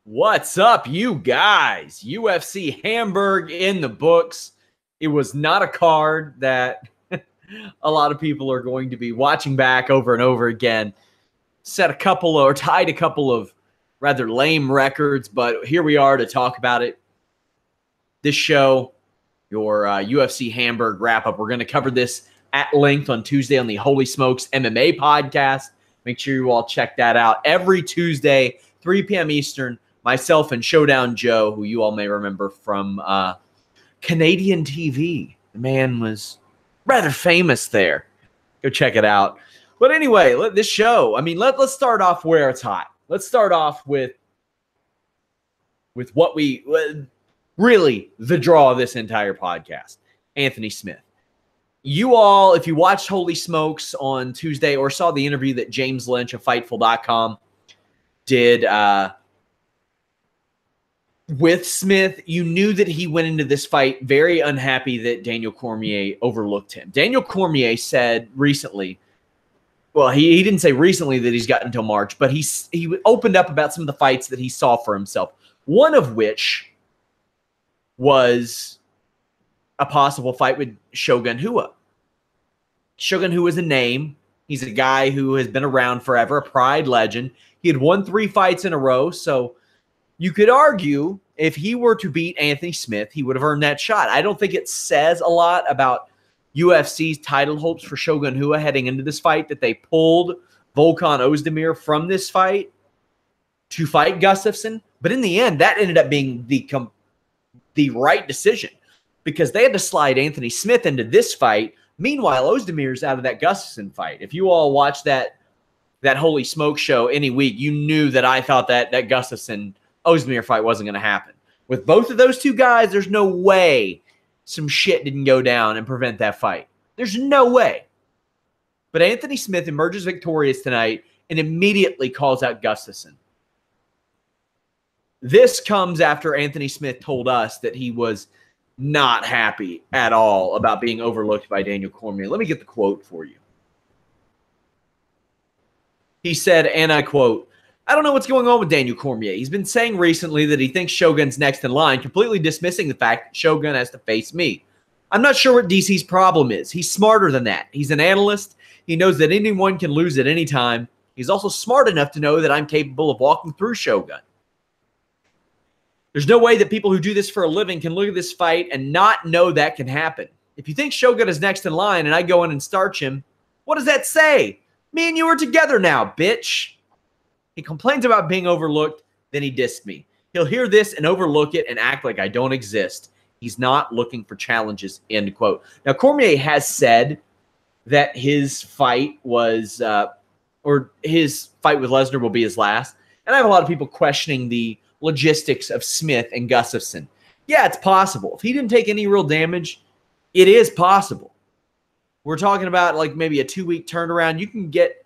What's up, you guys? UFC Hamburg in the books. It was not a card that a lot of people are going to be watching back over and over again. Tied a couple of rather lame records, but here we are to talk about it. This show, your UFC Hamburg wrap-up, we're going to cover this at length on Tuesday on the Holy Smokes MMA podcast. Make sure you all check that out every Tuesday, 3 p.m. Eastern. Myself and Showdown Joe, who you all may remember from Canadian TV. The man was rather famous there. Go check it out. But anyway, this show, let's start off where it's hot. Let's start off with what really the draw of this entire podcast, Anthony Smith. You all, if you watched Holy Smokes on Tuesday or saw the interview that James Lynch of Fightful.com did with Smith, you knew that he went into this fight very unhappy that Daniel Cormier overlooked him. Daniel Cormier said recently, well, he didn't say recently that he's got until March, but he opened up about some of the fights that he saw for himself, one of which was a possible fight with Shogun Rua. Shogun Rua is a name. He's a guy who has been around forever, a Pride legend. He had won 3 fights in a row, so you could argue if he were to beat Anthony Smith, he would have earned that shot. I don't think it says a lot about UFC's title hopes for Shogun Rua heading into this fight that they pulled Volkan Ozdemir from this fight to fight Gustafsson. But in the end, that ended up being the right decision because they had to slide Anthony Smith into this fight. Meanwhile, Ozdemir's out of that Gustafsson fight. If you all watched that Holy Smoke show any week, you knew that I thought that Gustafsson Ozdemir fight wasn't going to happen. With both of those two guys, there's no way some shit didn't go down and prevent that fight. There's no way. But Anthony Smith emerges victorious tonight and immediately calls out Gustafsson. This comes after Anthony Smith told us that he was not happy at all about being overlooked by Daniel Cormier. Let me get the quote for you. He said, and I quote, "I don't know what's going on with Daniel Cormier. He's been saying recently that he thinks Shogun's next in line, completely dismissing the fact that Shogun has to face me. I'm not sure what DC's problem is. He's smarter than that. He's an analyst. He knows that anyone can lose at any time. He's also smart enough to know that I'm capable of walking through Shogun. There's no way that people who do this for a living can look at this fight and not know that can happen. If you think Shogun is next in line and I go in and starch him, what does that say? Me and you are together now, bitch." He complains about being overlooked, then he dissed me. He'll hear this and overlook it and act like I don't exist. He's not looking for challenges, end quote. Now, Cormier has said that his fight was, or his fight with Lesnar will be his last. And I have a lot of people questioning the logistics of Smith and Gustafsson. Yeah, it's possible. If he didn't take any real damage, it is possible. We're talking about like maybe a 2-week turnaround. You can get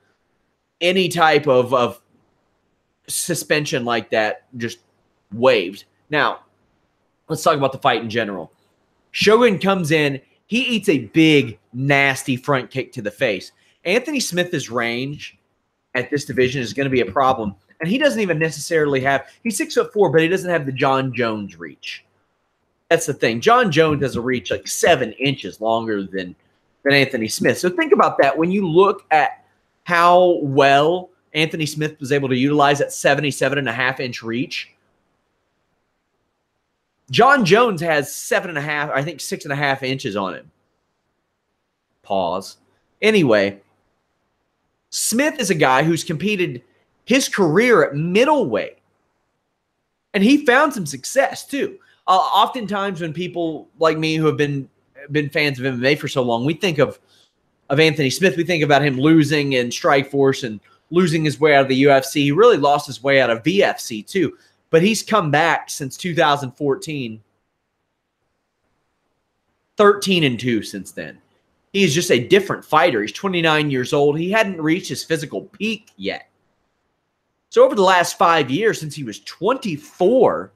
any type of suspension like that just waived. Now, let's talk about the fight in general. Shogun comes in. He eats a big, nasty front kick to the face. Anthony Smith's range at this division is going to be a problem. And he doesn't even necessarily have – he's 6'4", but he doesn't have the John Jones reach. That's the thing. John Jones has a reach like 7 inches longer than Anthony Smith. So think about that. When you look at how well – Anthony Smith was able to utilize that 77.5-inch reach. John Jones has 7.5, I think 6.5 inches on him. Pause. Anyway, Smith is a guy who's competed his career at middleweight. And he found some success too. Oftentimes when people like me who have been fans of MMA for so long, we think of Anthony Smith, we think about him losing in Strikeforce and losing his way out of the UFC. He really lost his way out of VFC too. But he's come back since 2014. 13-2 since then. He's just a different fighter. He's 29 years old. He hadn't reached his physical peak yet. So over the last 5 years, since he was 24,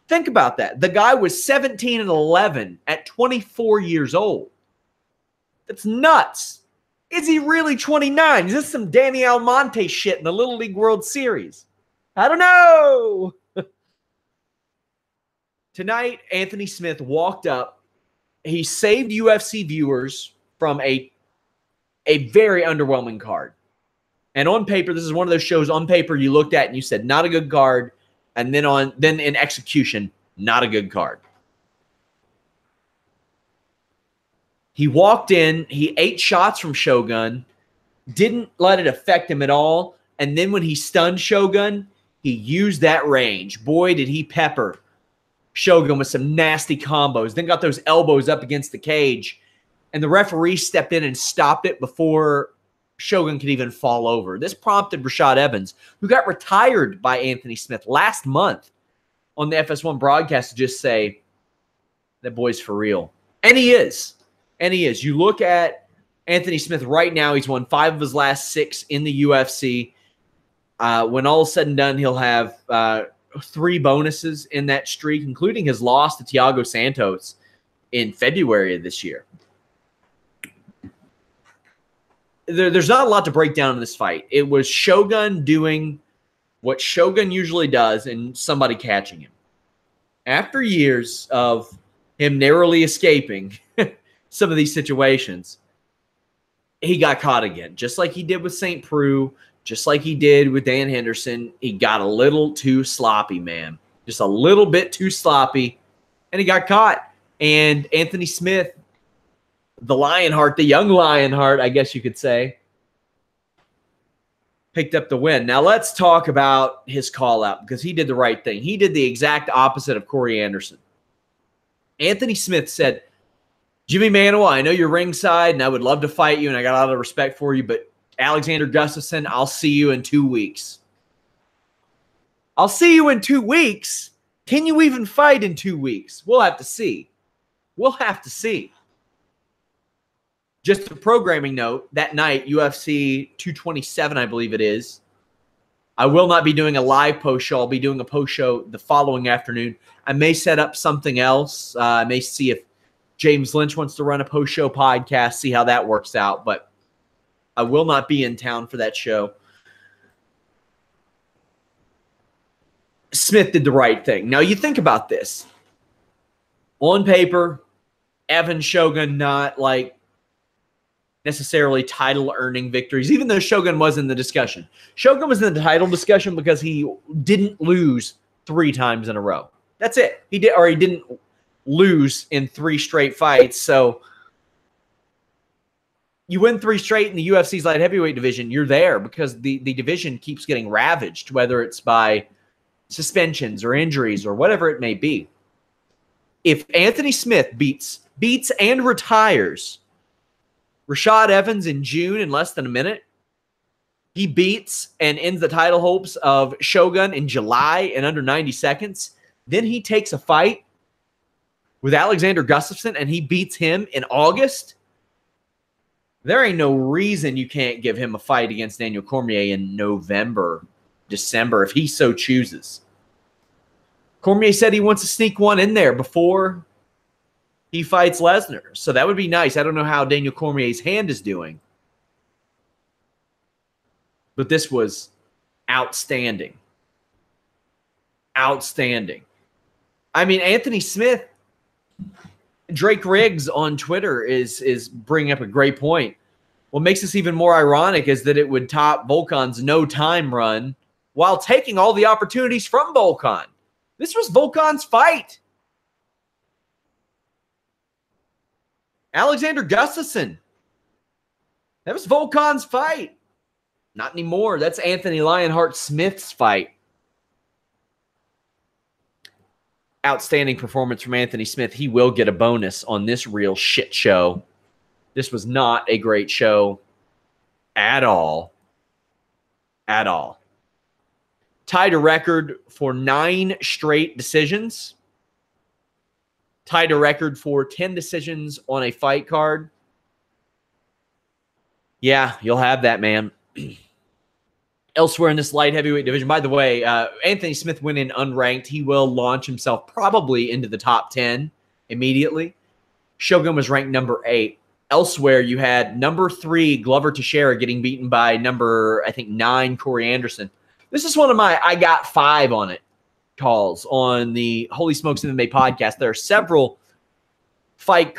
think about that. The guy was 17-11 at 24 years old. That's nuts. Is he really 29? Is this some Danny Almonte shit in the Little League World Series? I don't know. Tonight, Anthony Smith walked up. He saved UFC viewers from a very underwhelming card. And on paper, this is one of those shows on paper you looked at and you said, not a good card. And then in execution, not a good card. He walked in, he ate shots from Shogun, didn't let it affect him at all. And then when he stunned Shogun, he used that range. Boy, did he pepper Shogun with some nasty combos. Then got those elbows up against the cage. And the referee stepped in and stopped it before Shogun could even fall over. This prompted Rashad Evans, who got retired by Anthony Smith last month on the FS1 broadcast, to just say, that boy's for real. And he is. And he is. You look at Anthony Smith right now, he's won 5 of his last 6 in the UFC. When all is said and done, he'll have 3 bonuses in that streak, including his loss to Thiago Santos in February of this year. There's not a lot to break down in this fight. It was Shogun doing what Shogun usually does and somebody catching him. After years of him narrowly escaping some of these situations, he got caught again, just like he did with St. Preux, just like he did with Dan Henderson. He got a little too sloppy, man. Just a little bit too sloppy, and he got caught. And Anthony Smith, the Lionheart, the young Lionheart, I guess you could say, picked up the win. Now let's talk about his call-out, because he did the right thing. He did the exact opposite of Corey Anderson. Anthony Smith said, Jimmy Manuel, I know you're ringside, and I would love to fight you, and I got a lot of respect for you, but Alexander Gustafsson, I'll see you in 2 weeks. I'll see you in 2 weeks? Can you even fight in 2 weeks? We'll have to see. We'll have to see. Just a programming note, that night, UFC 227, I believe it is, I will not be doing a live post show. I'll be doing a post show the following afternoon. I may set up something else. I may see if James Lynch wants to run a post show podcast, see how that works out. But I will not be in town for that show. Smith did the right thing. Now, you think about this. On paper, Evan Shogun not like necessarily title-earning victories, even though Shogun was in the discussion. Shogun was in the title discussion because he didn't lose 3 times in a row. That's it. He didn't lose in 3 straight fights. So you win 3 straight in the UFC's light heavyweight division, you're there, because the division keeps getting ravaged, whether it's by suspensions or injuries or whatever it may be. If Anthony Smith beats and retires Rashad Evans in June in less than a minute, he beats and ends the title hopes of Shogun in July in under 90 seconds, then he takes a fight with Alexander Gustafsson and he beats him in August, there ain't no reason you can't give him a fight against Daniel Cormier in November, December, if he so chooses. Cormier said he wants to sneak one in there before he fights Lesnar. So that would be nice. I don't know how Daniel Cormier's hand is doing, but this was outstanding. Outstanding. I mean, Anthony Smith, Drake Riggs on Twitter is bringing up a great point. What makes this even more ironic is that it would top Volkan's no-time run while taking all the opportunities from Volkan. This was Volkan's fight. Alexander Gustafsson, that was Volkan's fight. Not anymore. That's Anthony Lionheart Smith's fight. Outstanding performance from Anthony Smith. He will get a bonus on this real shit show. This was not a great show at all. At all. Tied a record for 9 straight decisions. Tied a record for 10 decisions on a fight card. Yeah, you'll have that, man. Elsewhere in this light heavyweight division, by the way, Anthony Smith went in unranked. He will launch himself probably into the top 10 immediately. Shogun was ranked number 8. Elsewhere, you had number 3 Glover Teixeira getting beaten by number, I think, 9 Corey Anderson. This is one of my, I got 5 on it. calls on the Holy Smokes MMA podcast, there are several fights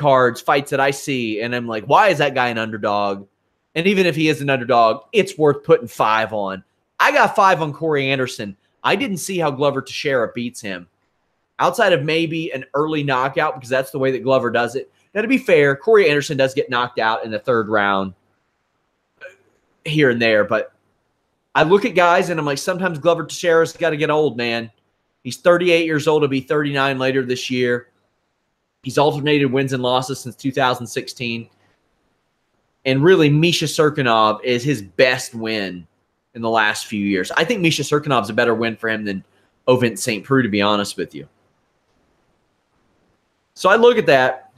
that I see, and I'm like, why is that guy an underdog? And even if he is an underdog, it's worth putting 5 on. I got 5 on Corey Anderson. I didn't see how Glover Teixeira beats him. Outside of maybe an early knockout, because that's the way that Glover does it. Now, to be fair, Corey Anderson does get knocked out in the 3rd round here and there, but I look at guys and I'm like, sometimes Glover Teixeira's got to get old, man. He's 38 years old. He'll be 39 later this year. He's alternated wins and losses since 2016. And really, Misha Cirkunov is his best win in the last few years. I think Misha Cirkunov's a better win for him than Ovint St. Preux, to be honest with you. So I look at that,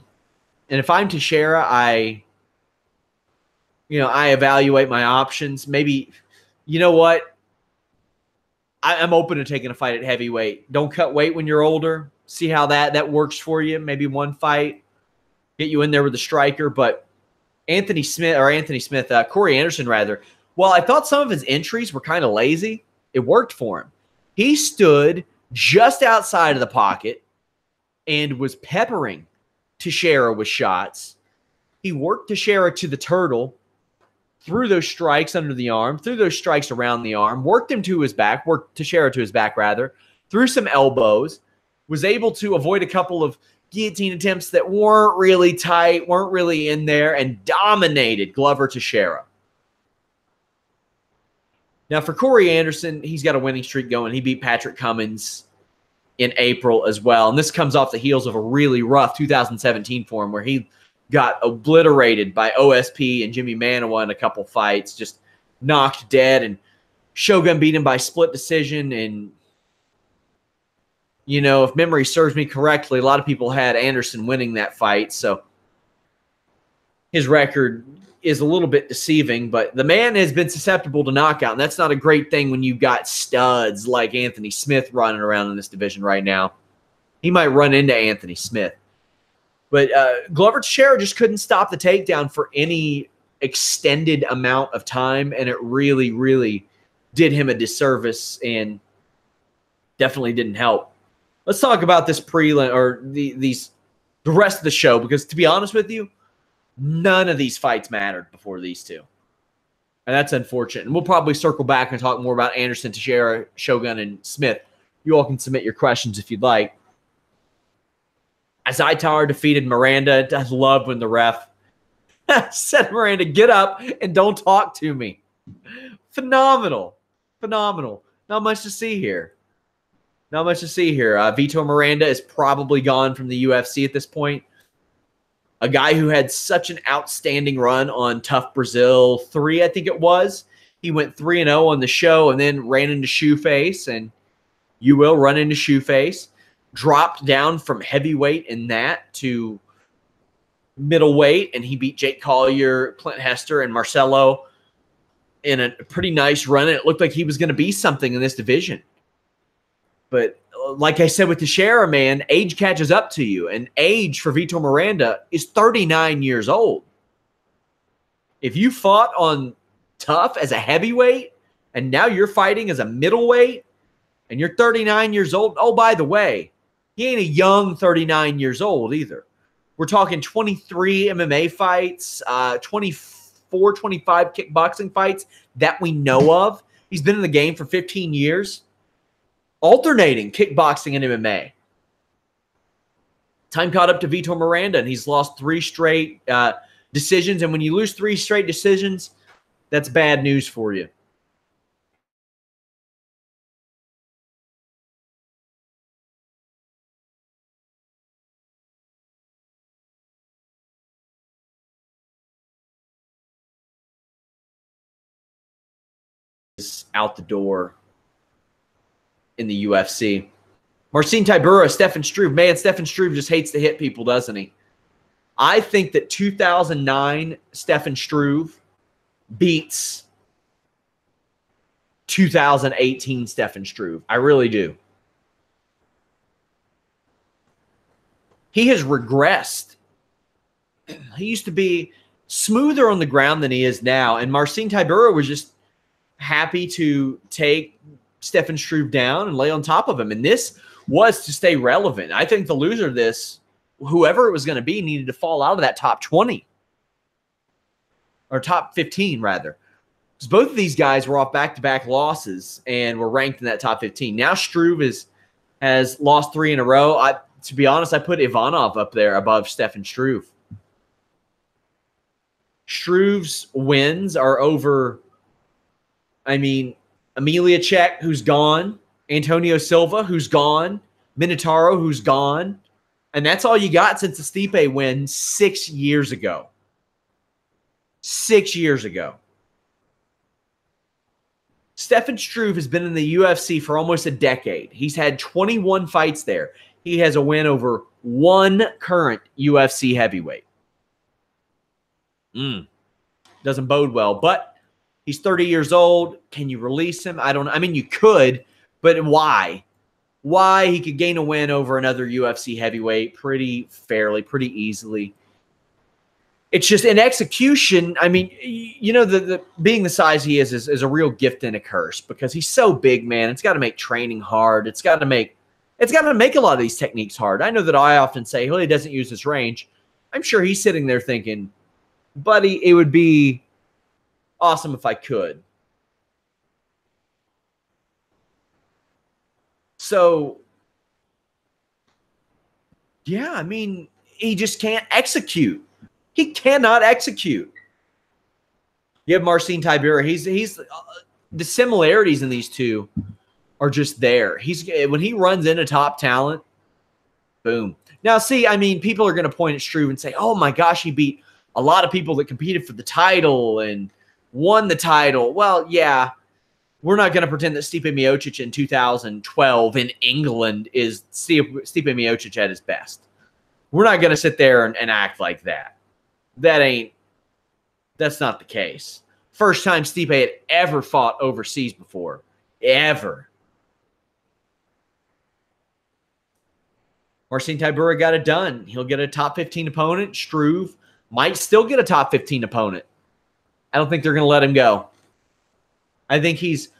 and if I'm Teixeira, I evaluate my options. Maybe, you know what? I'm open to taking a fight at heavyweight. Don't cut weight when you're older. See how that works for you. Maybe one fight, get you in there with a striker. But Corey Anderson, rather, while I thought some of his entries were kind of lazy, it worked for him. He stood just outside of the pocket and was peppering Teixeira with shots. He worked Teixeira to the turtle, threw those strikes under the arm, threw those strikes around the arm, worked Teixeira to his back, threw some elbows, was able to avoid a couple of guillotine attempts that weren't really tight, weren't really in there, and dominated Glover Teixeira. Now, for Corey Anderson, he's got a winning streak going. He beat Patrick Cummins in April as well, and this comes off the heels of a really rough 2017 for him where he got obliterated by OSP and Jimmy Manawa in a couple fights, just knocked dead, and Shogun beat him by split decision. And, if memory serves me correctly, a lot of people had Anderson winning that fight, so his record is a little bit deceiving, but the man has been susceptible to knockout, and that's not a great thing when you've got studs like Anthony Smith running around in this division right now. He might run into Anthony Smith. But Glover Teixeira just couldn't stop the takedown for any extended amount of time, and it really, really did him a disservice and definitely didn't help. Let's talk about this prelim or the rest of the show, because to be honest with you, none of these fights mattered before these two. And that's unfortunate. And we'll probably circle back and talk more about Anderson, Teixeira, Shogun, and Smith. You all can submit your questions if you'd like. As Itar defeated Miranda, I love when the ref said, Miranda, get up and don't talk to me. Phenomenal. Phenomenal. Not much to see here. Vitor Miranda is probably gone from the UFC at this point. A guy who had such an outstanding run on Tough Brazil 3, I think it was. He went 3-0 on the show and then ran into Shoeface, and you will run into Shoeface. Dropped down from heavyweight in that to middleweight, and he beat Jake Collier, Clint Hester, and Marcelo in a pretty nice run, and it looked like he was going to be something in this division. But like I said with Teixeira, man, age catches up to you, and age for Vitor Miranda is 39 years old. If you fought on Tough as a heavyweight, and now you're fighting as a middleweight, and you're 39 years old, oh, by the way, he ain't a young 39 years old either. We're talking 23 MMA fights, 24, 25 kickboxing fights that we know of. He's been in the game for 15 years, alternating kickboxing and MMA. Time caught up to Vitor Miranda, and he's lost 3 straight decisions. And when you lose 3 straight decisions, that's bad news for you. Out the door in the UFC. Marcin Tybura, Stefan Struve. Man, Stefan Struve just hates to hit people, doesn't he? I think that 2009 Stefan Struve beats 2018 Stefan Struve. I really do. He has regressed. He used to be smoother on the ground than he is now, and Marcin Tybura was just happy to take Stefan Struve down and lay on top of him. And this was to stay relevant. I think the loser of this, whoever it was going to be, needed to fall out of that top 20. Or top 15, rather. Because both of these guys were off back-to-back losses and were ranked in that top 15. Now Struve has lost 3 in a row. To be honest, I put Ivanov up there above Stefan Struve. Struve's wins are over, Emelianchuk, who's gone, Antonio Silva, who's gone, Minotauro, who's gone. And that's all you got since the Stipe win 6 years ago. 6 years ago. Stefan Struve has been in the UFC for almost a decade. He's had 21 fights there. He has a win over 1 current UFC heavyweight. Doesn't bode well, but he's 30 years old. Can you release him? I don't know. You could, but why? Why? He could gain a win over another UFC heavyweight pretty fairly, pretty easily. It's just in execution. The being the size he is a real gift and a curse because he's so big, man. It's got to make training hard. It's got to make a lot of these techniques hard. I know that I often say, well, he doesn't use his range. I'm sure he's sitting there thinking, buddy, it would be awesome if I could. So, yeah, he just can't execute. He cannot execute. You have Marcin Tybura. He's the similarities in these two are just there. When he runs into top talent, boom. Now, see, people are going to point at Struve and say, oh my gosh, he beat a lot of people that competed for the title and won the title. Well, yeah, we're not going to pretend that Stipe Miocic in 2012 in England is Stipe Miocic at his best. We're not going to sit there and act like that. That's not the case. First time Stipe had ever fought overseas before. Ever. Marcin Tybura got it done. He'll get a top 15 opponent. Struve might still get a top 15 opponent. I don't think they're going to let him go. I think he's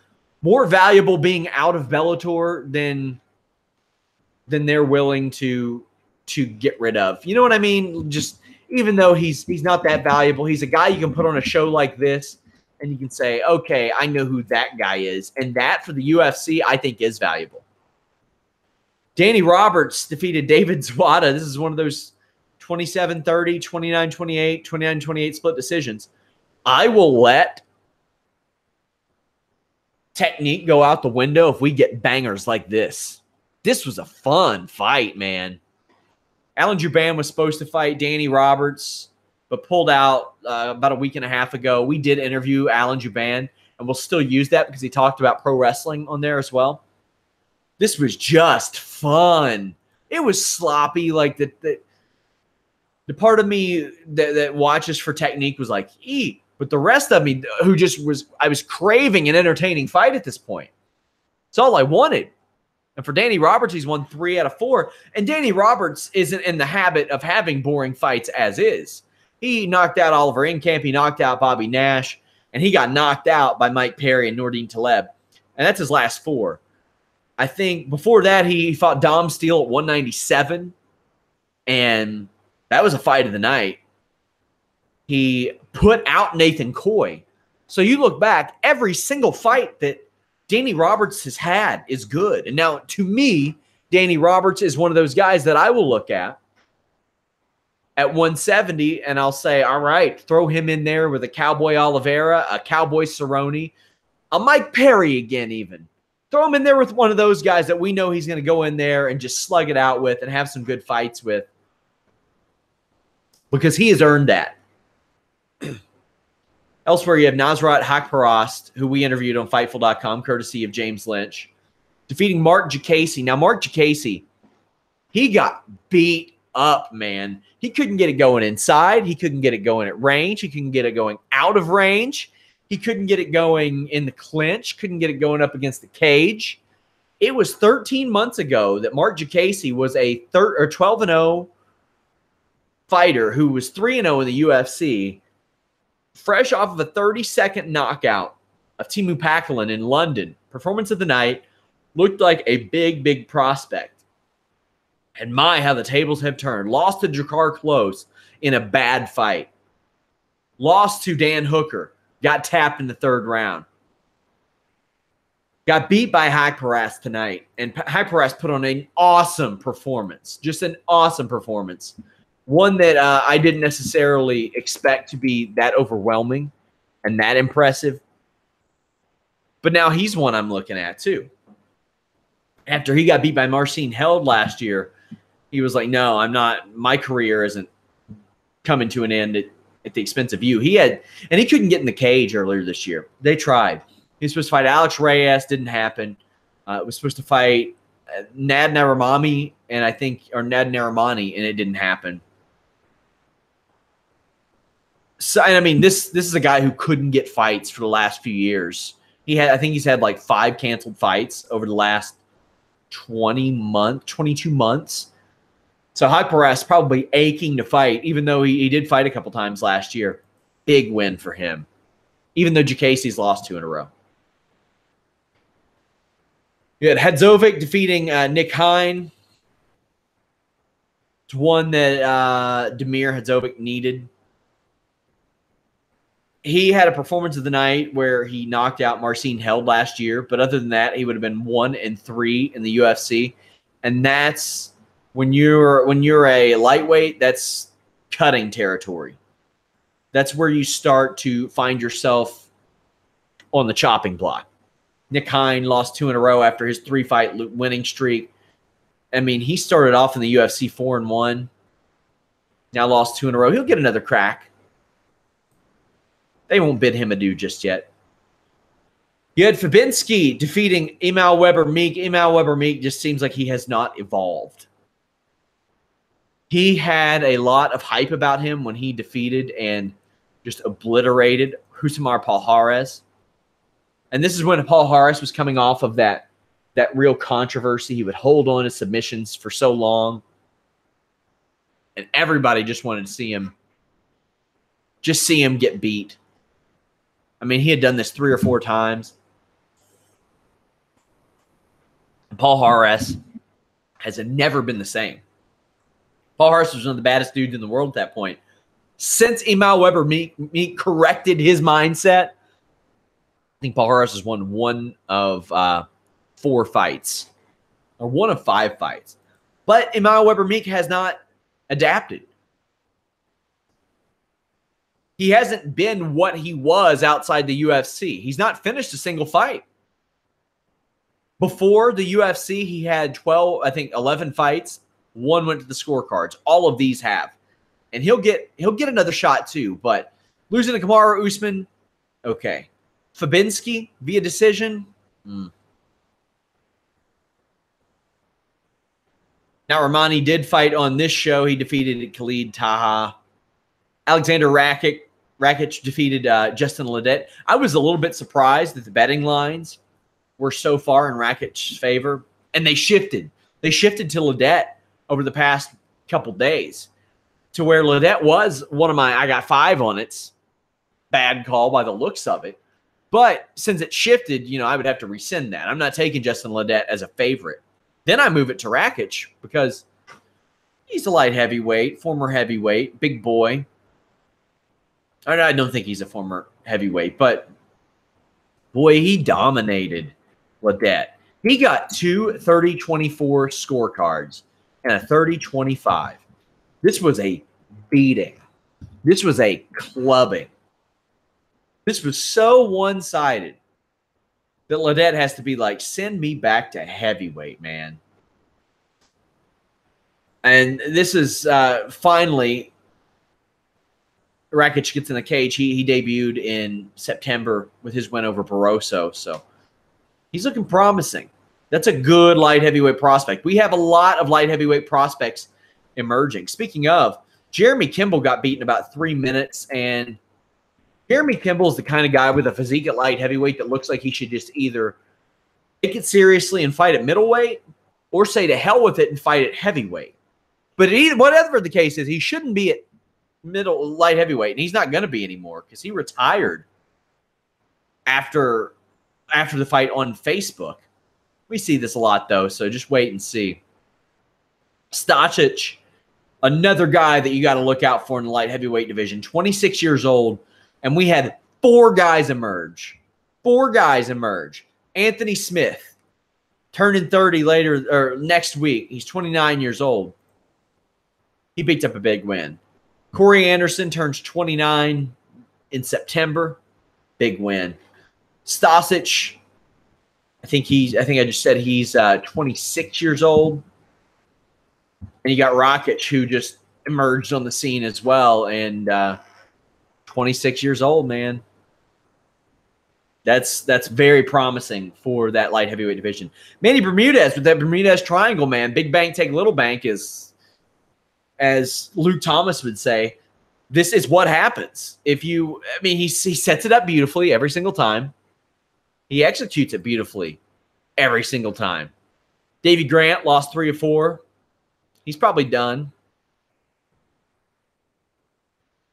more valuable being out of Bellator than they're willing to get rid of. You know what I mean? Just even though he's not that valuable, he's a guy you can put on a show like this and you can say, okay, I know who that guy is. And that for the UFC, I think is valuable. Danny Roberts defeated David Zwada. This is one of those 27-30, 29-28, 29-28 split decisions. I will let technique go out the window if we get bangers like this. This was a fun fight, man. Allan Jouban was supposed to fight Danny Roberts, but pulled out about a week and a half ago. We did interview Allan Jouban, and we'll still use that because he talked about pro wrestling on there as well. This was just fun. It was sloppy. Like the part of me that watches for technique was like, eat. But the rest of me who just was, I was craving an entertaining fight at this point. It's all I wanted. And for Danny Roberts, he's won 3 out of 4. And Danny Roberts isn't in the habit of having boring fights as is. He knocked out Oliver Enkamp. He knocked out Bobby Nash. And he got knocked out by Mike Perry and Nordine Taleb. And that's his last 4. I think before that, he fought Dom Steele at 197. And that was a fight of the night. He put out Nathan Coy. So you look back, every single fight that Danny Roberts has had is good. And now, to me, Danny Roberts is one of those guys that I will look at 170, and I'll say, all right, throw him in there with a Cowboy Oliveira, a Cowboy Cerrone, a Mike Perry again even. Throw him in there with one of those guys that we know he's going to go in there and just slug it out with and have some good fights with. Because he has earned that. Elsewhere, you have Nasrat Hakparast, who we interviewed on Fightful.com, courtesy of James Lynch, defeating Mark Jacasey. Now, Mark Jacasey, he got beat up, man. He couldn't get it going inside. He couldn't get it going at range. He couldn't get it going out of range. He couldn't get it going in the clinch. Couldn't get it going up against the cage. It was 13 months ago that Mark Jacasey was a 12-0 fighter who was 3-0 in the UFC, fresh off of a 30-second knockout of Teemu Packalén in London Performance of the night. Looked like a big, big prospect. And my, how the tables have turned. Lost to Jakar Close in a bad fight. Lost to Dan Hooker. Got tapped in the third round. Got beat by High Paras tonight. And High Paras put on an awesome performance. Just an awesome performance. One that I didn't necessarily expect to be that overwhelming and that impressive. But now he's one I'm looking at too. After he got beat by Marcin Held last year, he was like, no, I'm not. My career isn't coming to an end at the expense of you. He couldn't get in the cage earlier this year. They tried. He was supposed to fight Alex Reyes. Didn't happen. It was supposed to fight Nad Narimani, and it didn't happen. So, and I mean, this is a guy who couldn't get fights for the last few years. I think he's had like 5 canceled fights over the last 22 months. So High Paras probably aching to fight, even though he did fight a couple times last year. Big win for him, even though Jacasey's lost 2 in a row. You had Hadzovic defeating Nick Hein. It's one that Damir Hadzovic needed. He had a performance of the night where he knocked out Marcin Held last year, but other than that, he would have been 1-3 in the UFC. And that's when you're a lightweight, that's cutting territory. That's where you start to find yourself on the chopping block. Nick Hein lost 2 in a row after his 3-fight winning streak. I mean, he started off in the UFC 4-1. Now lost 2 in a row. He'll get another crack. They won't bid him adieu just yet. You had Fabinski defeating Emal Weber-Meek. Emal Weber-Meek just seems like he has not evolved. He had a lot of hype about him when he defeated and just obliterated Husamar Palhares. And this is when Palhares was coming off of that real controversy. He would hold on to submissions for so long. And everybody just wanted to see him get beat. I mean, he had done this 3 or 4 times. And Palhares has never been the same. Palhares was one of the baddest dudes in the world at that point. Since Emal Weber-Meek corrected his mindset, I think Palhares has won 1 of 4 fights. Or 1 of 5 fights. But Emal Weber-Meek has not adapted. He hasn't been what he was outside the UFC. He's not finished a single fight. Before the UFC, he had 11 fights. 1 went to the scorecards. All of these have. And he'll get another shot too. But losing to Kamaru Usman, okay. Fabinski via decision. Now Romani did fight on this show. He defeated Khalid Taha. Alexander Rakic defeated Justin Ledet. I was a little bit surprised that the betting lines were so far in Rakic's favor. And they shifted. They shifted to Ledet over the past couple days to where Ledet was one of my, I got 5 on it. Bad call by the looks of it. But since it shifted, I would have to rescind that. I'm not taking Justin Ledet as a favorite. Then I move it to Rakic because he's a light heavyweight, former heavyweight, big boy. I don't think he's a former heavyweight, but boy, he dominated Ledet. He got 2 30-24 scorecards and a 30-25. This was a beating. This was a clubbing. This was so one-sided that Ledet has to be like, send me back to heavyweight, man. And this is finally, Rakic gets in the cage. He debuted in September with his win over Barroso. So he's looking promising. That's a good light heavyweight prospect. We have a lot of light heavyweight prospects emerging. Speaking of, Jeremy Kimball got beaten about 3 minutes, and Jeremy Kimball is the kind of guy with a physique at light heavyweight that looks like he should just either take it seriously and fight at middleweight or say to hell with it and fight at heavyweight. But whatever the case is, he shouldn't be at light heavyweight, and he's not going to be anymore because he retired after after the fight on Facebook. We see this a lot, though, so just wait and see. Stocic, another guy that you got to look out for in the light heavyweight division, 26 years old, and we had 4 guys emerge. 4 guys emerge. Anthony Smith, turning 30 later or next week. He's 29 years old. He picked up a big win. Corey Anderson turns 29 in September. Big win. Stocic, I think I just said he's 26 years old. And you got Rakic, who just emerged on the scene as well, and 26 years old, man. That's very promising for that light heavyweight division. Manny Bermudez with that Bermudez triangle, man. Big bank take little bank is, as Luke Thomas would say, this is what happens. He sets it up beautifully every single time. He executes it beautifully every single time. Davey Grant lost 3 of 4. He's probably done.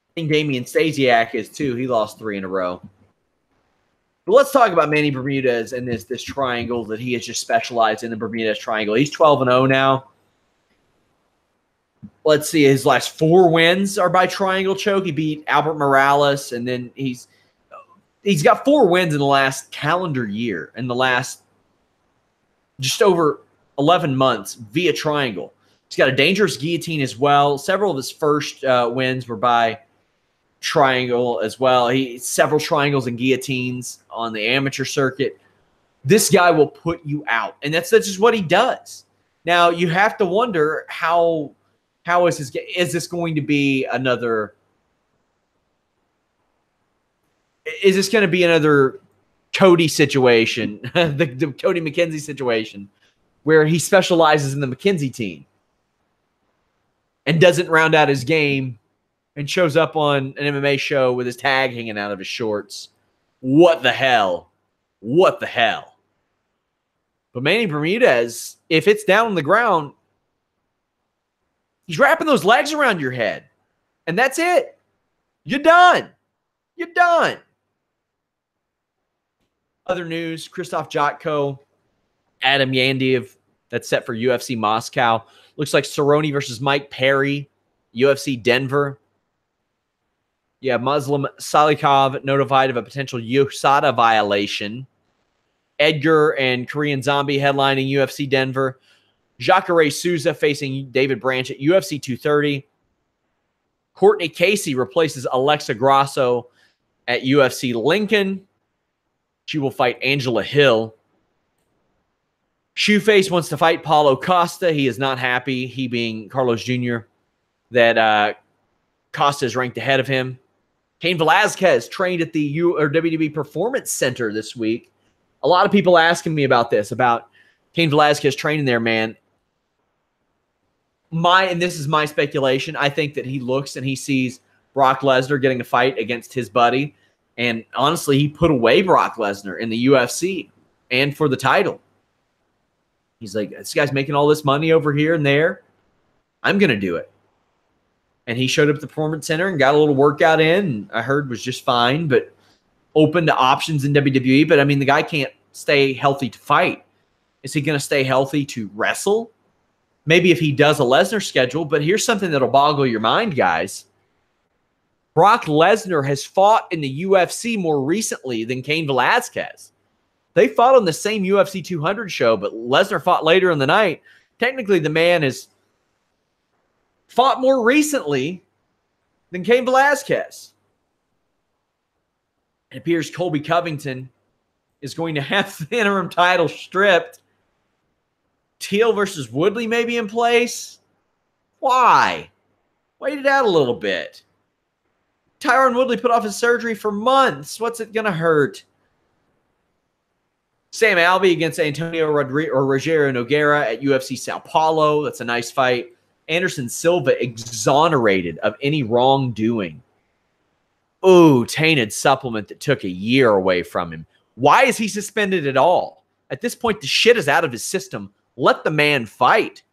I think Damian Stasiak is too. He lost 3 in a row. But let's talk about Manny Bermudez and this triangle that he has just specialized in, the Bermudez triangle. He's 12-0 now. Let's see. His last 4 wins are by triangle choke. He beat Albert Morales, and then he's got 4 wins in the last calendar year, in the last just over 11 months via triangle. He's got a dangerous guillotine as well. Several of his first wins were by triangle as well. Several triangles and guillotines on the amateur circuit. This guy will put you out, and that's just what he does. Now you have to wonder how is this going to be another? Is this going to be another Cody situation, the Cody McKenzie situation, where he specializes in the McKenzie team and doesn't round out his game and shows up on an MMA show with his tag hanging out of his shorts? What the hell? What the hell? But Manny Bermudez, if it's down on the ground, he's wrapping those legs around your head. And that's it. You're done. You're done. Other news, Krzysztof Jotko, Adam Yandiev, that's set for UFC Moscow. Looks like Cerrone versus Mike Perry, UFC Denver. You have Muslim Salikov notified of a potential USADA violation. Edgar and Korean Zombie headlining UFC Denver. Jacare Souza facing David Branch at UFC 230. Courtney Casey replaces Alexa Grasso at UFC Lincoln. She will fight Angela Hill. Shoeface wants to fight Paulo Costa. He is not happy, he being Carlos Jr., that Costa is ranked ahead of him. Cain Velasquez trained at the WWE Performance Center this week. A lot of people asking me about this, about Cain Velasquez training there, man. And this is my speculation, I think that he looks and he sees Brock Lesnar getting a fight against his buddy. And honestly, he put away Brock Lesnar in the UFC and for the title. He's like, this guy's making all this money over here and there. I'm going to do it. And he showed up at the Performance Center and got a little workout in, and I heard was just fine, but open to options in WWE. But, I mean, the guy can't stay healthy to fight. Is he going to stay healthy to wrestle? Maybe if he does a Lesnar schedule, but here's something that'll boggle your mind, guys. Brock Lesnar has fought in the UFC more recently than Cain Velasquez. They fought on the same UFC 200 show, but Lesnar fought later in the night. Technically, the man has fought more recently than Cain Velasquez. It appears Colby Covington is going to have the interim title stripped. Teal versus Woodley may be in place. Why? Wait it out a little bit. Tyron Woodley put off his surgery for months. What's it going to hurt? Sam Alvey against Antonio Rogério Nogueira at UFC Sao Paulo. That's a nice fight. Anderson Silva exonerated of any wrongdoing. Ooh, tainted supplement that took a year away from him. Why is he suspended at all? At this point, the shit is out of his system. Let the man fight.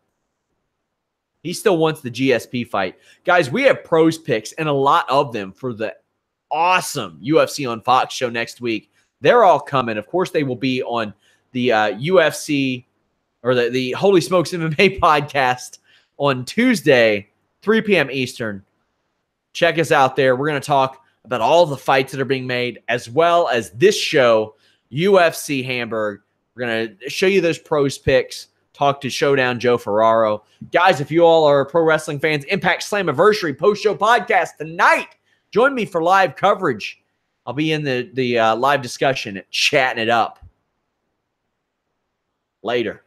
He still wants the GSP fight. Guys, we have pros picks and a lot of them for the awesome UFC on Fox show next week. They're all coming. Of course, they will be on the UFC or the Holy Smokes MMA podcast on Tuesday, 3 p.m. Eastern. Check us out there. We're going to talk about all the fights that are being made, as well as this show, UFC Hamburg. We're going to show you those pros picks, talk to Showdown Joe Ferraro. Guys, if you all are pro wrestling fans, Impact Slammiversary post-show podcast tonight. Join me for live coverage. I'll be in the live discussion, chatting it up. Later.